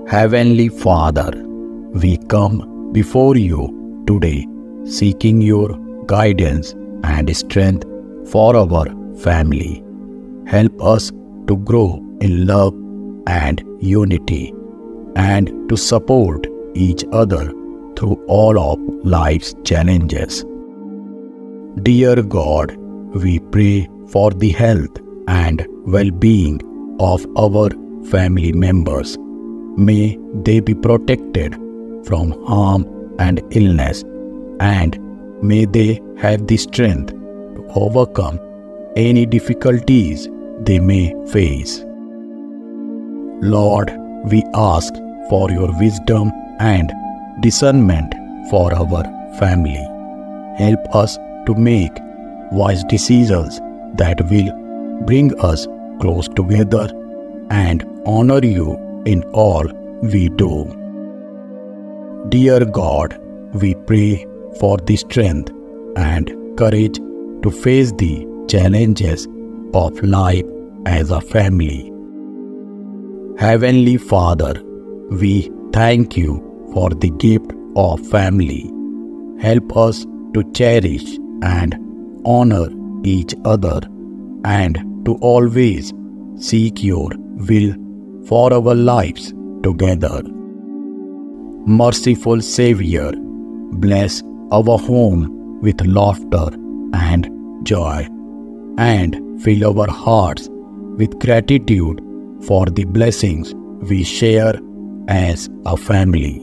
Heavenly Father, we come before you today seeking your guidance and strength for our family. Help us to grow in love and unity and to support each other through all of life's challenges. Dear God, we pray for the health and well-being of our family members. May they be protected from harm and illness, and may they have the strength to overcome any difficulties they may face. Lord, we ask for your wisdom and discernment for our family. Help us to make wise decisions that will bring us close together and honor you in all we do. Dear God, we pray for the strength and courage to face the challenges of life as a family. Heavenly Father, we thank you for the gift of family. Help us to cherish and honor each other and to always seek your will for our lives together. Merciful Savior, bless our home with laughter and joy, and fill our hearts with gratitude for the blessings we share as a family.